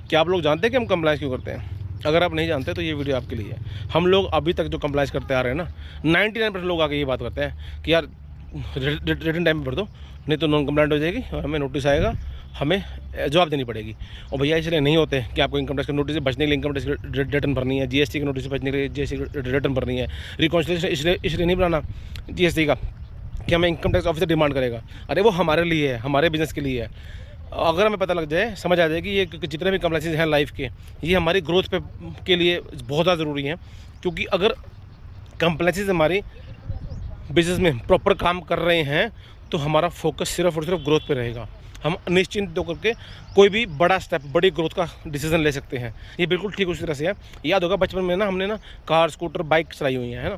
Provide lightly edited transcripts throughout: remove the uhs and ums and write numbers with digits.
क्या आप लोग जानते हैं कि हम कंप्लाइंस क्यों करते हैं? अगर आप नहीं जानते तो ये वीडियो आपके लिए है। हम लोग अभी तक जो कंप्लाइंस करते आ रहे हैं ना, 99% लोग आके ये बात करते हैं कि यार रिटन टाइम में भर दो, नहीं तो नॉन कंप्लाइंट हो जाएगी और हमें नोटिस आएगा, हमें जवाब देनी पड़ेगी। और भैया इसलिए नहीं होते कि आपको इनकम टैक्स के नोटिस से बचने के लिए इनकम टैक्स रिटर्न भरनी है, जीएसटी के नोटिस से बचने के लिए जीएसटी रिटर्न भरनी है, रिकॉन्सिलिएशन इसलिए नहीं बनाना जीएसटी का कि हमें इनकम टैक्स ऑफिसर डिमांड करेगा। अरे वो हमारे लिए है, हमारे बिजनेस के लिए है। अगर हमें पता लग जाए, समझ आ जाए कि ये जितने भी कंप्लाइंसेस हैं लाइफ के, ये हमारी ग्रोथ के लिए बहुत ज़्यादा ज़रूरी है। क्योंकि अगर कंप्लाइंसेस हमारी बिजनेस में प्रॉपर काम कर रहे हैं तो हमारा फोकस सिर्फ और सिर्फ ग्रोथ पे रहेगा। हम निश्चिंत होकर के कोई भी बड़ा स्टेप, बड़ी ग्रोथ का डिसीजन ले सकते हैं। ये बिल्कुल ठीक उसी तरह से है। याद होगा बचपन में ना, हमने ना कार, स्कूटर, बाइक चलाई हुई है ना।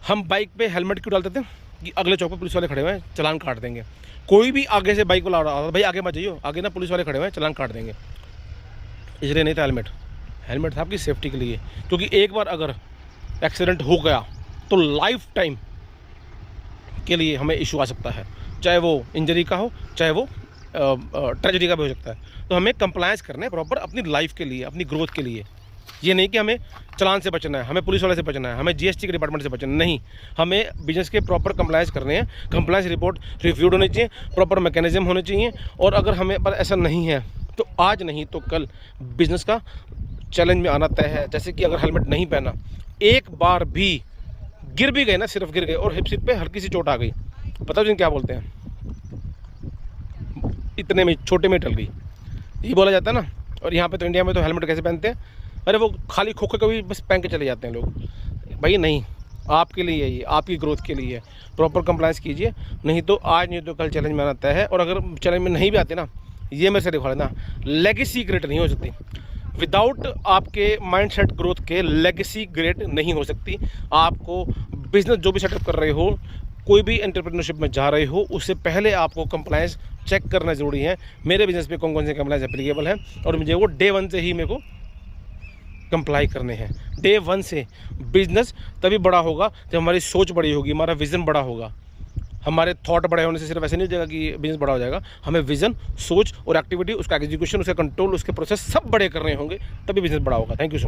हम बाइक पे हेलमेट क्यों डालते थे? कि अगले चौक पे पुलिस वाले खड़े हुए हैं, चालान काट देंगे। कोई भी आगे से बाइक वाला आ रहा, भाई आगे मत जाइए, आगे ना पुलिस वाले खड़े हुए हैं, चालान काट देंगे। इसलिए नहीं था हेलमेट था आपकी सेफ्टी के लिए। क्योंकि एक बार अगर एक्सीडेंट हो गया तो लाइफ टाइम के लिए हमें इशू आ सकता है, चाहे वो इंजरी का हो, चाहे वो ट्रेजेडी का भी हो सकता है। तो हमें कंप्लायंस करना है प्रॉपर अपनी लाइफ के लिए, अपनी ग्रोथ के लिए। ये नहीं कि हमें चालान से बचना है, हमें पुलिस वाले से बचना है, हमें जीएसटी के डिपार्टमेंट से बचना नहीं। हमें बिजनेस के प्रॉपर कंप्लायंस करने हैं। कंप्लायंस रिपोर्ट रिव्यूड होनी चाहिए, प्रॉपर मैकेनिज्म होने चाहिए। और अगर हमें पर ऐसा नहीं है तो आज नहीं तो कल बिजनेस का चैलेंज में आना तय है। जैसे कि अगर हेलमेट नहीं पहना, एक बार भी गिर भी गए ना, सिर्फ गिर गए और हिप सिप पे हल्की सी चोट आ गई, पता है क्या बोलते हैं? इतने में, छोटे में टल गई, ये बोला जाता है ना। और यहाँ पे तो इंडिया में तो हेलमेट कैसे पहनते हैं? अरे वो खाली खोखे को भी बस पहन के चले जाते हैं लोग। भाई नहीं, आपके लिए ये, आपकी ग्रोथ के लिए प्रॉपर कंप्लायंस कीजिए, नहीं तो आज नहीं तो कल चैलेंज में आना है। और अगर चैलेंज में नहीं भी आते ना, ये मेरे से दिखा लेना, लेगेसी क्रिएट नहीं हो सकती विदाउट आपके माइंडसेट ग्रोथ के। लेगेसी क्रिएट नहीं हो सकती। आपको बिजनेस जो भी सेटअप कर रहे हो, कोई भी एंटरप्रेन्योरशिप में जा रहे हो, उससे पहले आपको कंप्लायंस चेक करना ज़रूरी है। मेरे बिजनेस पे कौन कौन से कंप्लायंस एप्लीकेबल है और मुझे वो डे 1 से ही मेरे को कंप्लाई करने हैं। डे 1 से बिजनेस तभी बड़ा होगा जब हमारी सोच बड़ी होगी, हमारा विज़न बड़ा होगा। हमारे थॉट बड़े होने से सिर्फ ऐसे नहीं हो जाएगा कि बिजनेस बड़ा हो जाएगा। हमें विज़न, सोच और एक्टिविटी, उसका एग्जीक्यूशन, उसका कंट्रोल, उसके प्रोसेस सब बड़े करने होंगे, तभी बिजनेस बड़ा होगा। Thank you so much.